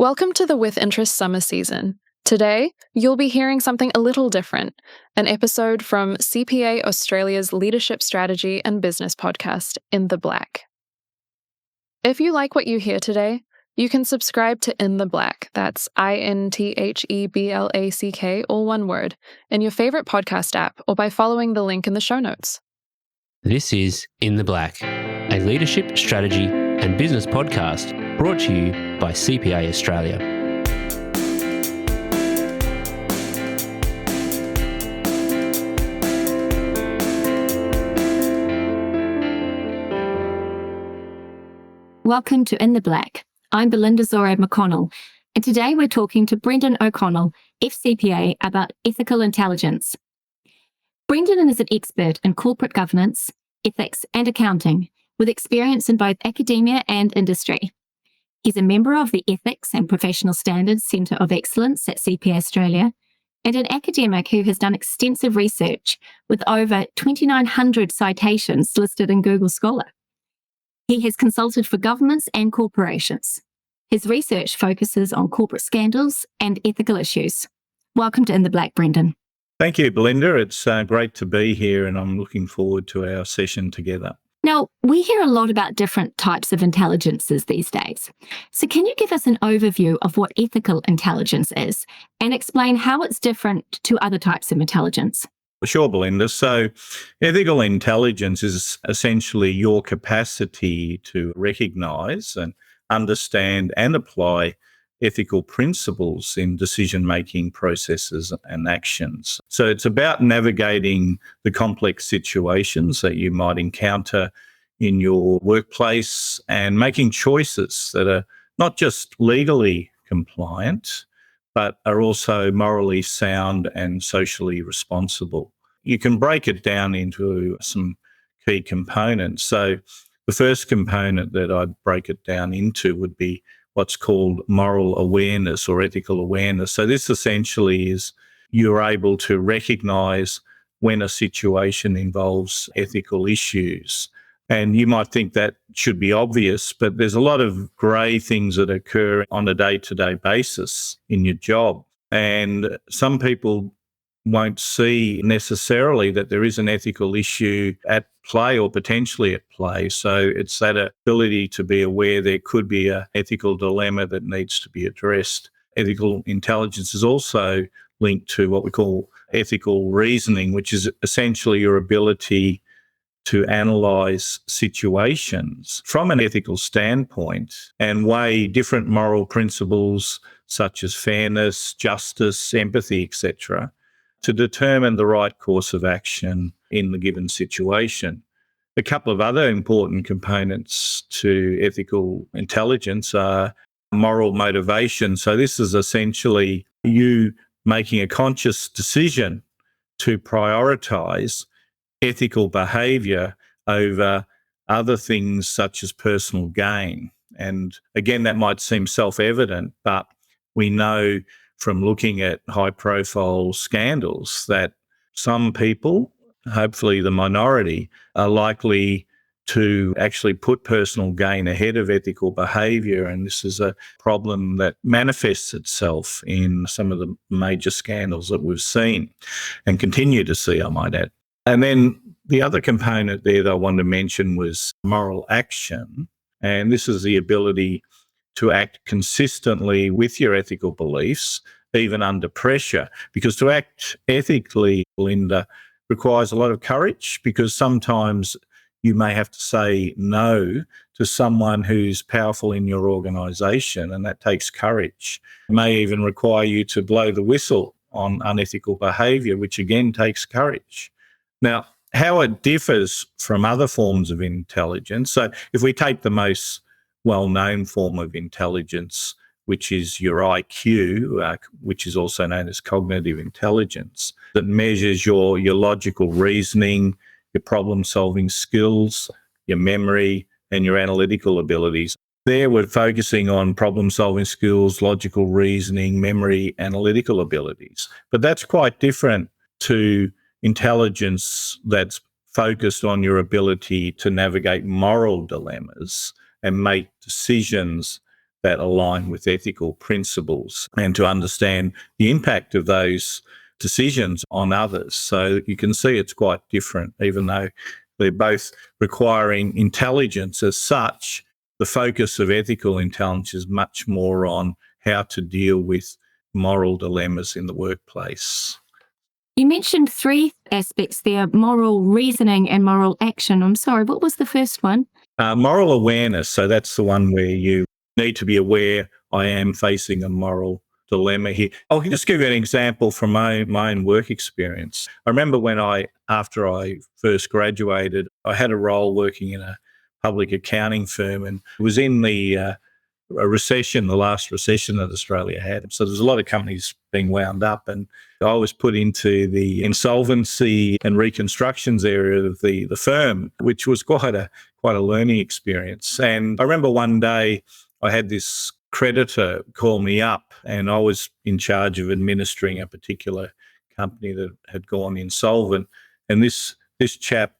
Welcome to the With Interest summer season. Today, you'll be hearing something a little different, an episode from CPA Australia's leadership strategy and business podcast, In the Black. If you like what you hear today, you can subscribe to In the Black, that's INTHEBLACK, all one word, in your favourite podcast app or by following the link in the show notes. This is In the Black, a leadership strategy and business podcast brought to you by CPA Australia. Welcome to In the Black. I'm Belinda Zora McConnell, and today we're talking to Brendan O'Connell, FCPA, about ethical intelligence. Brendan is an expert in corporate governance, ethics and accounting, with experience in both academia and industry. He's a member of the Ethics and Professional Standards Centre of Excellence at CPA Australia and an academic who has done extensive research with over 2,900 citations listed in Google Scholar. He has consulted for governments and corporations. His research focuses on corporate scandals and ethical issues. Welcome to In the Black, Brendan. Thank you, Belinda. It's great to be here and I'm looking forward to our session together. Now, we hear a lot about different types of intelligences these days. So can you give us an overview of what ethical intelligence is and explain how it's different to other types of intelligence? Sure, Belinda. So ethical intelligence is essentially your capacity to recognise and understand and apply ethical principles in decision-making processes and actions. So it's about navigating the complex situations that you might encounter in your workplace and making choices that are not just legally compliant, but are also morally sound and socially responsible. You can break it down into some key components. So the first component that I'd break it down into would be what's called moral awareness or ethical awareness. So this essentially is you're able to recognise when a situation involves ethical issues. And you might think that should be obvious, but there's a lot of grey things that occur on a day-to-day basis in your job. And some people won't see necessarily that there is an ethical issue at play or potentially at play. So it's that ability to be aware there could be an ethical dilemma that needs to be addressed. Ethical intelligence is also linked to what we call ethical reasoning, which is essentially your ability to analyse situations from an ethical standpoint and weigh different moral principles such as fairness, justice, empathy, etc., to determine the right course of action in the given situation. A couple of other important components to ethical intelligence are moral motivation. So this is essentially you making a conscious decision to prioritise ethical behaviour over other things such as personal gain. And again, that might seem self-evident, but we know from looking at high-profile scandals that some people, hopefully the minority, are likely to actually put personal gain ahead of ethical behaviour. And this is a problem that manifests itself in some of the major scandals that we've seen and continue to see, I might add. And then the other component there that I wanted to mention was moral action. And this is the ability to act consistently with your ethical beliefs, even under pressure. Because to act ethically, Linda, requires a lot of courage, because sometimes you may have to say no to someone who's powerful in your organisation, and that takes courage. It may even require you to blow the whistle on unethical behaviour, which again takes courage. Now, how it differs from other forms of intelligence, so if we take the most well-known form of intelligence, which is your IQ, which is also known as cognitive intelligence, that measures your logical reasoning, your problem-solving skills, your memory, and your analytical abilities. There we're focusing on problem-solving skills, logical reasoning, memory, analytical abilities. But that's quite different to intelligence that's focused on your ability to navigate moral dilemmas and make decisions that align with ethical principles and to understand the impact of those decisions on others. So you can see it's quite different, even though they're both requiring intelligence as such. The focus of ethical intelligence is much more on how to deal with moral dilemmas in the workplace. You mentioned three aspects there: moral reasoning and moral action. I'm sorry, what was the first one? Moral awareness. So that's the one where you need to be aware, I am facing a moral dilemma here. I'll just give you an example from my own work experience. I remember after I first graduated, I had a role working in a public accounting firm, and it was in a recession, the last recession that Australia had. So there's a lot of companies being wound up, and I was put into the insolvency and reconstructions area of the firm, which was quite a learning experience. And I remember one day I had this creditor call me up, and I was in charge of administering a particular company that had gone insolvent. And this chap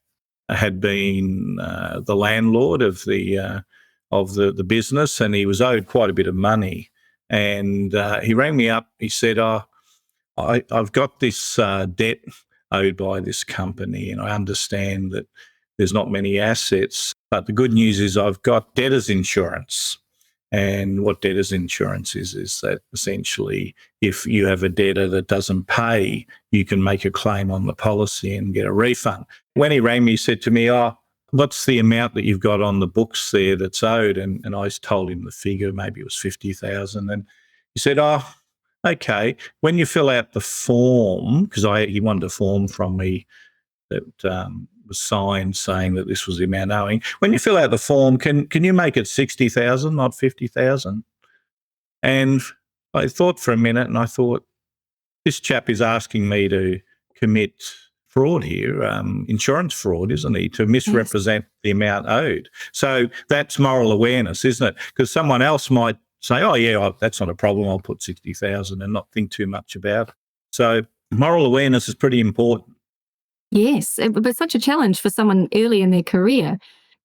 had been the landlord of the business, and he was owed quite a bit of money. And he rang me up. He said, I've got this debt owed by this company, and I understand that there's not many assets, but the good news is I've got debtor's insurance. And what debtor's insurance is that essentially if you have a debtor that doesn't pay, you can make a claim on the policy and get a refund. When he rang me, he said to me, what's the amount that you've got on the books there that's owed? And I told him the figure, maybe it was 50,000. And he said, okay, when you fill out the form, because he wanted a form from me that was signed saying that this was the amount owing. When you fill out the form, can you make it 60,000, not 50,000? And I thought for a minute, and I thought, this chap is asking me to commit fraud here, insurance fraud, isn't he, to misrepresent the amount owed. So that's moral awareness, isn't it? Because someone else might say, that's not a problem, I'll put 60,000 and not think too much about it. So moral awareness is pretty important. Yes, but such a challenge for someone early in their career.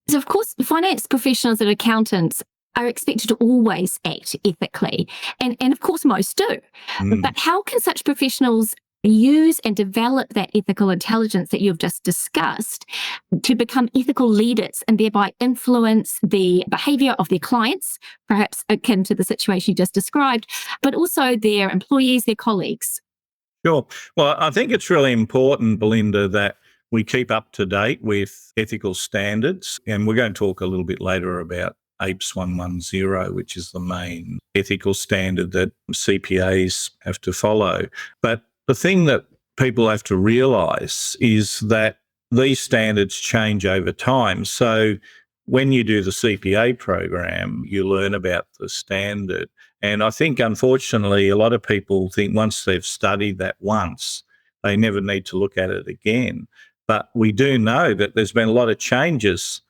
So, of course, finance professionals and accountants are expected to always act ethically, and of course most do. But how can such professionals use and develop that ethical intelligence that you've just discussed to become ethical leaders and thereby influence the behaviour of their clients, perhaps akin to the situation you just described, but also their employees, their colleagues? Sure. Well, I think it's really important, Belinda, that we keep up to date with ethical standards. And we're going to talk a little bit later about APES 110, which is the main ethical standard that CPAs have to follow. But the thing that people have to realise is that these standards change over time. So when you do the CPA program, you learn about the standard. And I think, unfortunately, a lot of people think once they've studied that once, they never need to look at it again. But we do know that there's been a lot of changes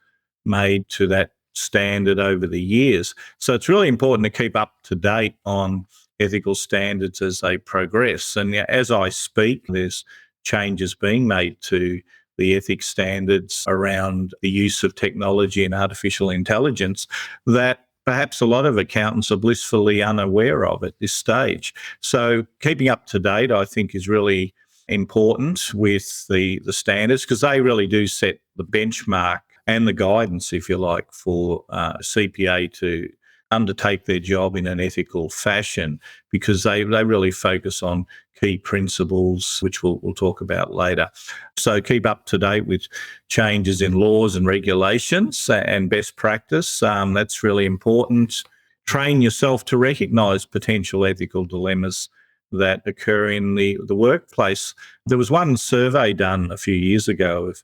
made to that standard over the years. So it's really important to keep up to date on ethical standards as they progress. And as I speak, there's changes being made to the ethics standards around the use of technology and artificial intelligence that perhaps a lot of accountants are blissfully unaware of at this stage. So keeping up to date, I think, is really important with the standards, because they really do set the benchmark and the guidance, if you like, for CPA to undertake their job in an ethical fashion, because they really focus on key principles, which we'll talk about later. So keep up to date with changes in laws and regulations and best practice. That's really important. Train yourself to recognise potential ethical dilemmas that occur in the workplace. There was one survey done a few years ago of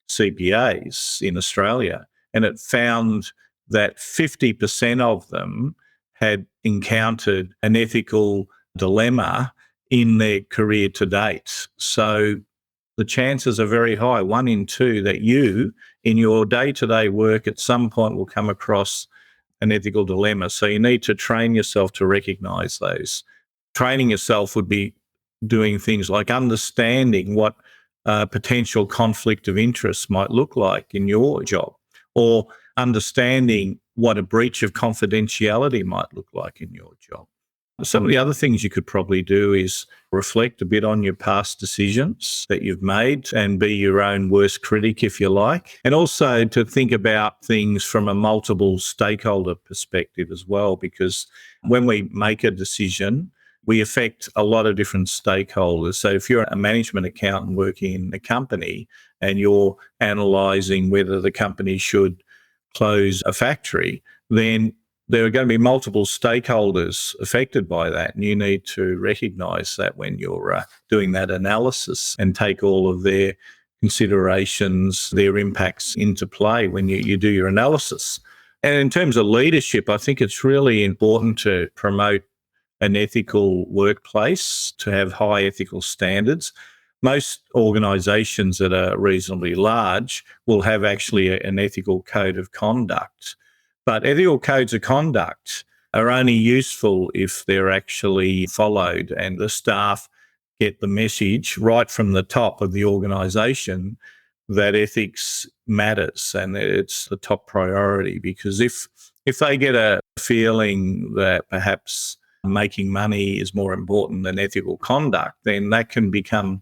CPAs in Australia, and it found that 50% of them had encountered an ethical dilemma in their career to date. So the chances are very high, 1 in 2, that you, in your day-to-day work, at some point will come across an ethical dilemma. So you need to train yourself to recognise those. Training yourself would be doing things like understanding what potential conflict of interest might look like in your job, or understanding what a breach of confidentiality might look like in your job. Some of the other things you could probably do is reflect a bit on your past decisions that you've made and be your own worst critic, if you like. And also to think about things from a multiple stakeholder perspective as well, because when we make a decision, we affect a lot of different stakeholders. So if you're a management accountant working in a company and you're analysing whether the company should close a factory, then there are going to be multiple stakeholders affected by that, and you need to recognise that when you're doing that analysis and take all of their considerations, their impacts into play when you do your analysis. And in terms of leadership, I think it's really important to promote an ethical workplace, to have high ethical standards. Most organisations that are reasonably large will have actually an ethical code of conduct. But ethical codes of conduct are only useful if they're actually followed and the staff get the message right from the top of the organisation that ethics matters and it's the top priority. Because if they get a feeling that perhaps making money is more important than ethical conduct, then that can become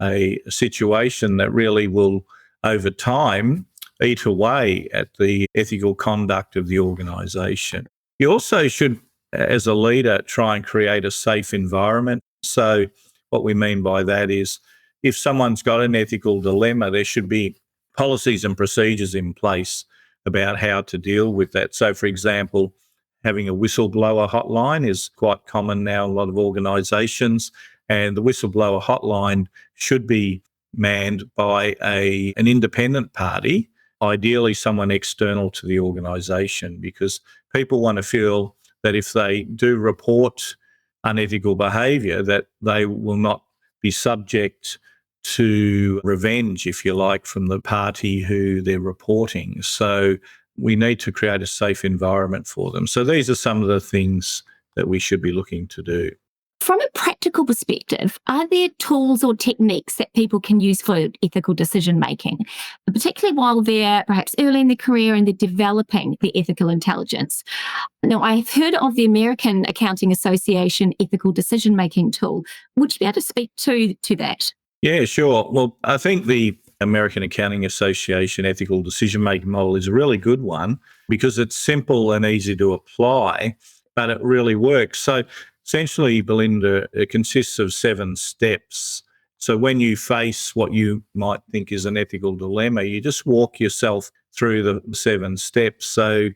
a situation that really will, over time, eat away at the ethical conduct of the organisation. You also should, as a leader, try and create a safe environment. So what we mean by that is if someone's got an ethical dilemma, there should be policies and procedures in place about how to deal with that. So, for example, having a whistleblower hotline is quite common now in a lot of organisations, and the whistleblower hotline should be manned by an independent party, ideally someone external to the organisation, because people want to feel that if they do report unethical behaviour, that they will not be subject to revenge, if you like, from the party who they're reporting. So we need to create a safe environment for them. So these are some of the things that we should be looking to do. From a practical perspective, are there tools or techniques that people can use for ethical decision making, particularly while they're perhaps early in their career and they're developing their ethical intelligence? Now, I've heard of the American Accounting Association ethical decision making tool. Would you be able to speak to that? Yeah, sure. Well, I think the American Accounting Association ethical decision making model is a really good one because it's simple and easy to apply, but it really works. So essentially, Belinda, it consists of 7 steps. So when you face what you might think is an ethical dilemma, you just walk yourself through the 7 steps. So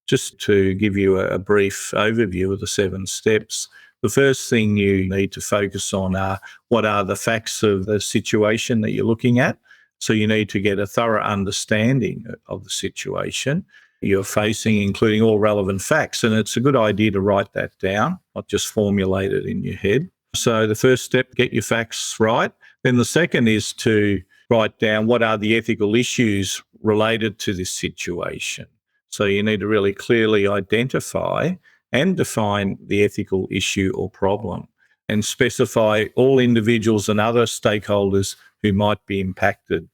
just to give you a brief overview of the 7 steps, the first thing you need to focus on are what are the facts of the situation that you're looking at. So you need to get a thorough understanding of the situation you're facing, including all relevant facts. And it's a good idea to write that down, not just formulate it in your head. So the first step, get your facts right. Then the second is to write down what are the ethical issues related to this situation. So you need to really clearly identify and define the ethical issue or problem and specify all individuals and other stakeholders who might be impacted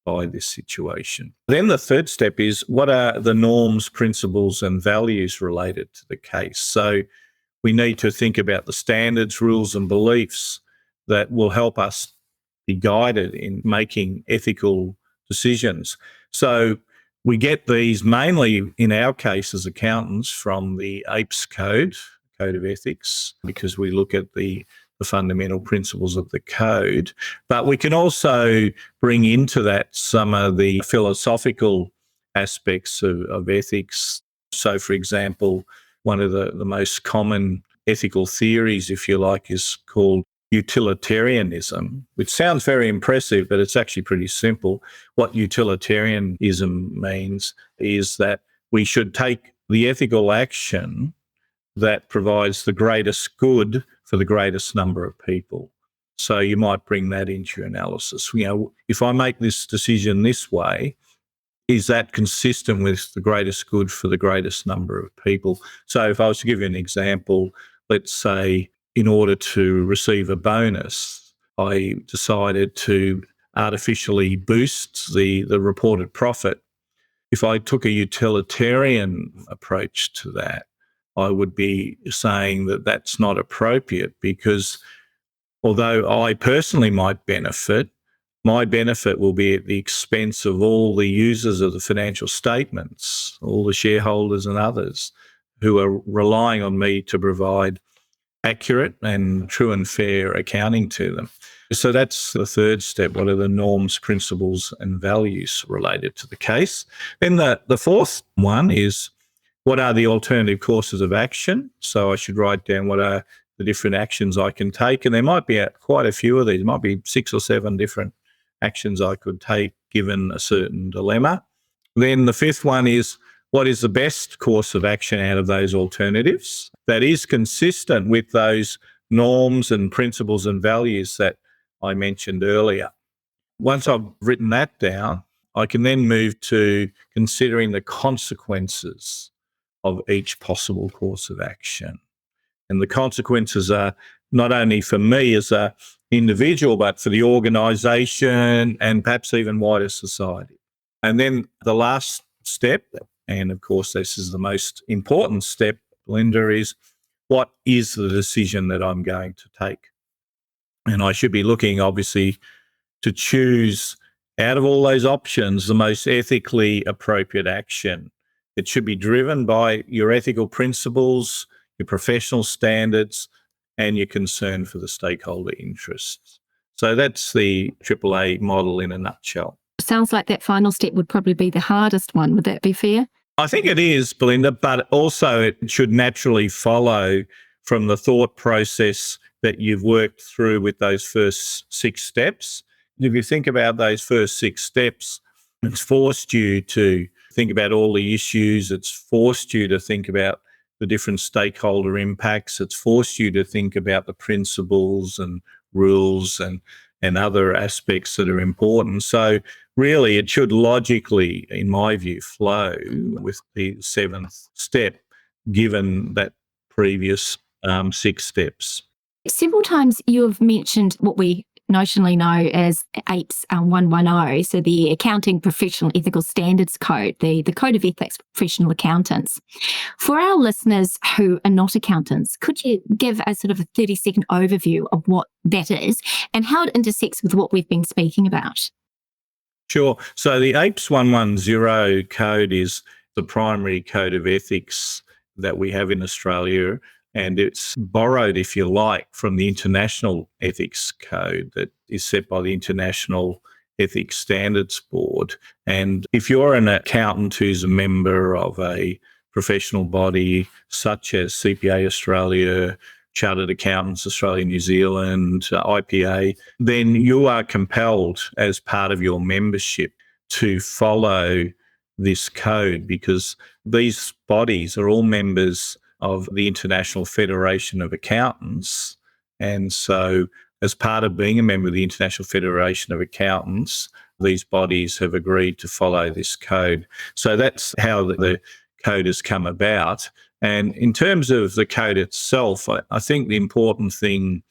by this situation. Then the third step is what are the norms, principles and values related to the case. So we need to think about the standards, rules and beliefs that will help us be guided in making ethical decisions. So we get these mainly, in our case as accountants, from the APES code of ethics, because we look at the fundamental principles of the code. But we can also bring into that some of the philosophical aspects of ethics. So, for example, one of the most common ethical theories, if you like, is called utilitarianism, which sounds very impressive, but it's actually pretty simple. What utilitarianism means is that we should take the ethical action that provides the greatest good for the greatest number of people. So you might bring that into your analysis. You know, if I make this decision this way, is that consistent with the greatest good for the greatest number of people? So if I was to give you an example, let's say in order to receive a bonus, I decided to artificially boost the reported profit If I took a utilitarian approach to that, I would be saying that that's not appropriate, because although I personally might benefit, my benefit will be at the expense of all the users of the financial statements, all the shareholders and others who are relying on me to provide accurate and true and fair accounting to them. So that's the third step. What are the norms, principles, and values related to the case? Then the fourth one is, what are the alternative courses of action? So I should write down what are the different actions I can take. And there might be quite a few of these. There might be 6 or 7 different actions I could take given a certain dilemma. Then the fifth one is, what is the best course of action out of those alternatives that is consistent with those norms and principles and values that I mentioned earlier? Once I've written that down, I can then move to considering the consequences of each possible course of action. And the consequences are not only for me as an individual, but for the organisation and perhaps even wider society. And then the last step, and of course this is the most important step, Belinda, is what is the decision that I'm going to take? And I should be looking, obviously, to choose out of all those options the most ethically appropriate action. It should be driven by your ethical principles, your professional standards, and your concern for the stakeholder interests. So that's the AAA model in a nutshell. Sounds like that final step would probably be the hardest one. Would that be fair? I think it is, Belinda, but also it should naturally follow from the thought process that you've worked through with those first 6 steps. If you think about those first 6 steps, it's forced you to think about all the issues. It's forced you to think about the different stakeholder impacts. It's forced you to think about the principles and rules and other aspects that are important. So really, it should logically, in my view, flow with the 7th step, given that previous 6 steps. Several times you have mentioned what we notionally know as APES 110, so the Accounting Professional Ethical Standards Code, the Code of Ethics for Professional Accountants. For our listeners who are not accountants, could you give a sort of a 30-second overview of what that is and how it intersects with what we've been speaking about? Sure. So the APES 110 code is the primary code of ethics that we have in Australia, and it's borrowed, if you like, from the International Ethics Code that is set by the International Ethics Standards Board. And if you're an accountant who's a member of a professional body such as CPA Australia, Chartered Accountants Australia, New Zealand, IPA, then you are compelled as part of your membership to follow this code, because these bodies are all members of the International Federation of Accountants. And so as part of being a member of the International Federation of Accountants, these bodies have agreed to follow this code. So that's how the code has come about. And in terms of the code itself, I think the important thing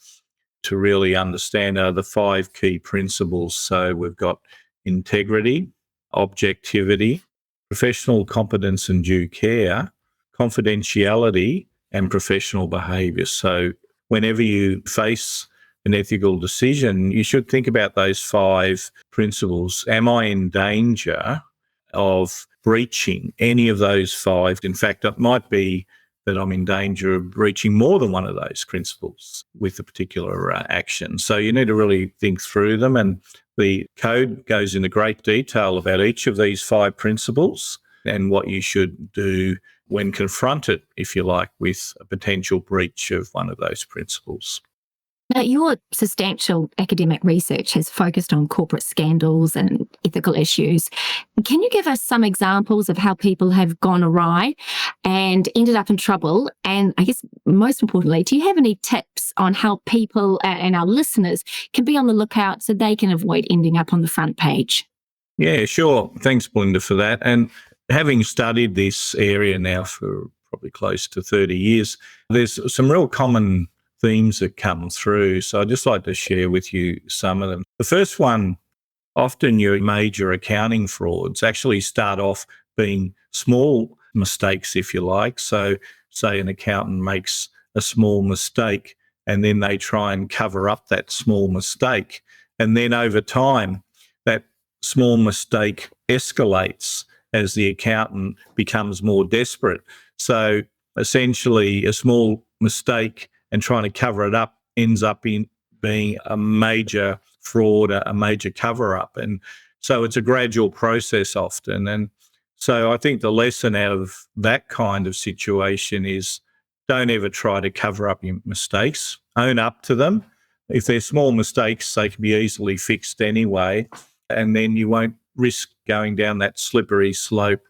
to really understand are the 5 key principles. So we've got integrity, objectivity, professional competence and due care, confidentiality, and professional behaviour. So whenever you face an ethical decision, you should think about those 5 principles. Am I in danger of breaching any of those 5? In fact, it might be that I'm in danger of breaching more than one of those principles with a particular action. So you need to really think through them. And the code goes into great detail about each of these 5 principles and what you should do when confronted, if you like, with a potential breach of one of those principles. Now, your substantial academic research has focused on corporate scandals and ethical issues. Can you give us some examples of how people have gone awry and ended up in trouble? And I guess most importantly, do you have any tips on how people and our listeners can be on the lookout so they can avoid ending up on the front page? Yeah, sure. Thanks, Belinda, for that. And having studied this area now for probably close to 30 years, there's some real common themes that come through. So I'd just like to share with you some of them. The first one, often your major accounting frauds actually start off being small mistakes, if you like. So, say an accountant makes a small mistake and then they try and cover up that small mistake. And then over time, that small mistake escalates as the accountant becomes more desperate. So essentially, a small mistake and trying to cover it up ends up in being a major fraud, a major cover-up. And so it's a gradual process often. And so I think the lesson out of that kind of situation is don't ever try to cover up your mistakes. Own up to them. If they're small mistakes, they can be easily fixed anyway, and then you won't risk going down that slippery slope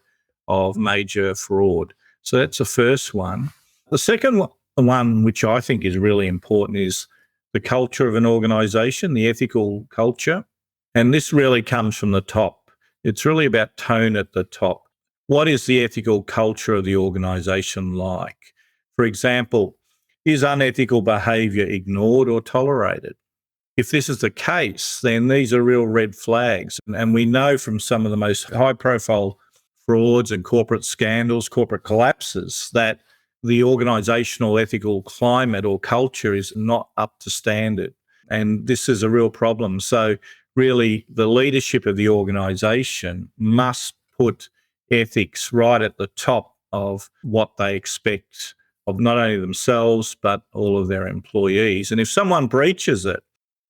of major fraud. So that's the first one. The second one, which I think is really important, is the culture of an organisation, the ethical culture. And this really comes from the top. It's really about tone at the top. What is the ethical culture of the organisation like? For example, is unethical behaviour ignored or tolerated? If this is the case, then these are real red flags. And we know from some of the most high-profile frauds and corporate scandals, corporate collapses, that the organisational ethical climate or culture is not up to standard. And this is a real problem. So really, the leadership of the organisation must put ethics right at the top of what they expect of not only themselves, but all of their employees. And if someone breaches it,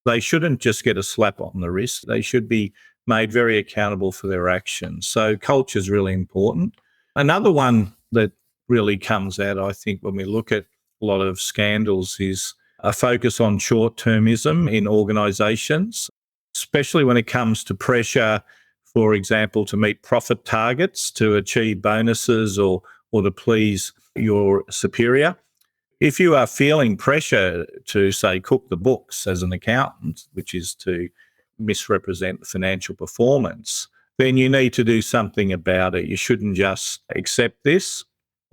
they shouldn't just get a slap on the wrist. They should be made very accountable for their actions. So culture is really important. Another one that really comes out, I think, when we look at a lot of scandals is a focus on short-termism in organisations, especially when it comes to pressure, for example, to meet profit targets, to achieve bonuses or to please your superior. If you are feeling pressure to, say, cook the books as an accountant, which is to misrepresent financial performance, then you need to do something about it. You shouldn't just accept this.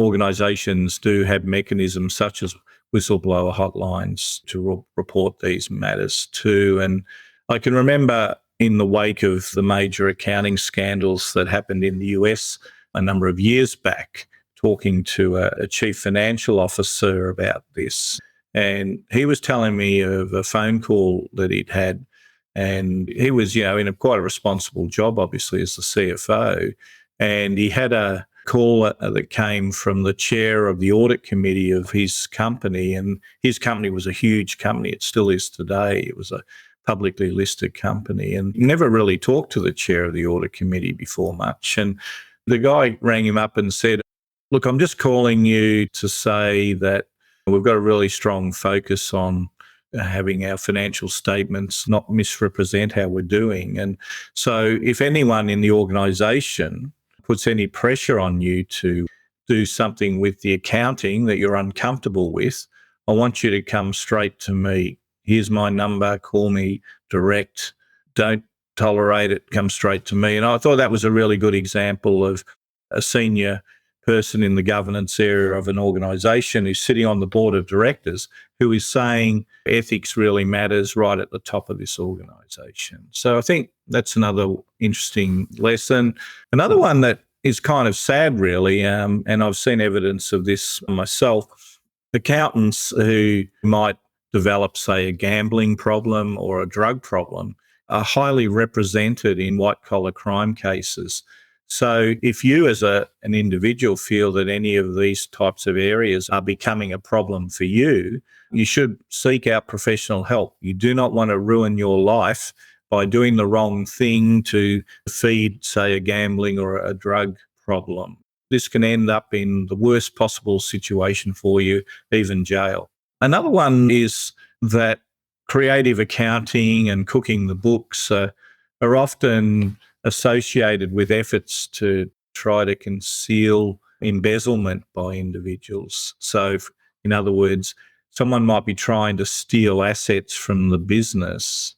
Organisations do have mechanisms such as whistleblower hotlines to report these matters too. And I can remember in the wake of the major accounting scandals that happened in the US a number of years back, talking to a chief financial officer about this. And he was telling me of a phone call that he'd had. And he was, in quite a responsible job, obviously, as the CFO. And he had a call that came from the chair of the audit committee of his company. And his company was a huge company. It still is today. It was a publicly listed company. And he never really talked to the chair of the audit committee before much. And the guy rang him up and said, "Look, I'm just calling you to say that we've got a really strong focus on having our financial statements not misrepresent how we're doing. And so if anyone in the organisation puts any pressure on you to do something with the accounting that you're uncomfortable with, I want you to come straight to me. Here's my number, call me direct. Don't tolerate it, come straight to me." And I thought that was a really good example of a senior person in the governance area of an organisation who's sitting on the board of directors who is saying ethics really matters right at the top of this organisation. So I think that's another interesting lesson. Another one that is kind of sad really, and I've seen evidence of this myself, accountants who might develop, say, a gambling problem or a drug problem are highly represented in white-collar crime cases. So if you as an individual feel that any of these types of areas are becoming a problem for you, you should seek out professional help. You do not want to ruin your life by doing the wrong thing to feed, say, a gambling or a drug problem. This can end up in the worst possible situation for you, even jail. Another one is that creative accounting and cooking the books are often associated with efforts to try to conceal embezzlement by individuals. So, in other words, someone might be trying to steal assets from the business,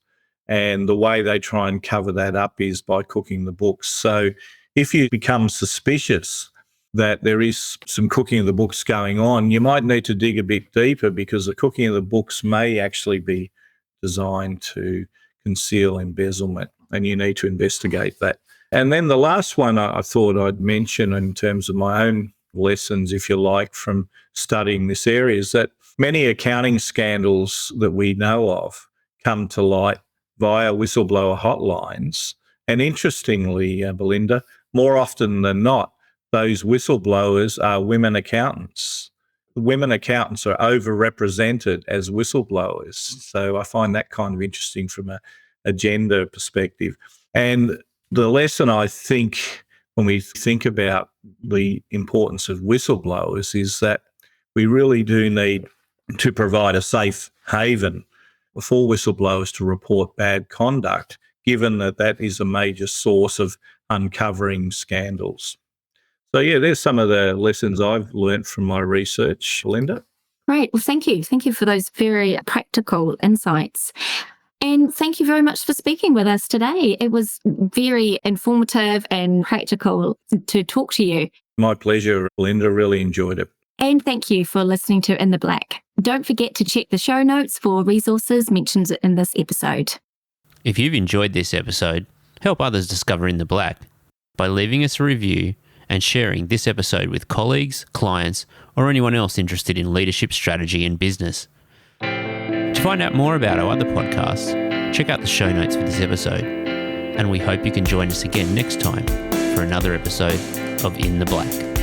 and the way they try and cover that up is by cooking the books. So if you become suspicious that there is some cooking of the books going on, you might need to dig a bit deeper, because the cooking of the books may actually be designed to conceal embezzlement, and you need to investigate that And then the last one I thought I'd mention in terms of my own lessons, if you like, from studying this area is that many accounting scandals that we know of come to light via whistleblower hotlines. And interestingly, Belinda, more often than not, those whistleblowers are women accountants. Women accountants are overrepresented as whistleblowers. So I find that kind of interesting from a gender perspective. And the lesson, I think, when we think about the importance of whistleblowers is that we really do need to provide a safe haven for whistleblowers to report bad conduct, given that that is a major source of uncovering scandals. So, yeah, there's some of the lessons I've learnt from my research, Linda. Great. Well, thank you. Thank you for those very practical insights. And thank you very much for speaking with us today. It was very informative and practical to talk to you. My pleasure, Linda. Really enjoyed it. And thank you for listening to In the Black. Don't forget to check the show notes for resources mentioned in this episode. If you've enjoyed this episode, help others discover In the Black by leaving us a review and sharing this episode with colleagues, clients, or anyone else interested in leadership strategy and business. To find out more about our other podcasts, check out the show notes for this episode. And we hope you can join us again next time for another episode of In the Black.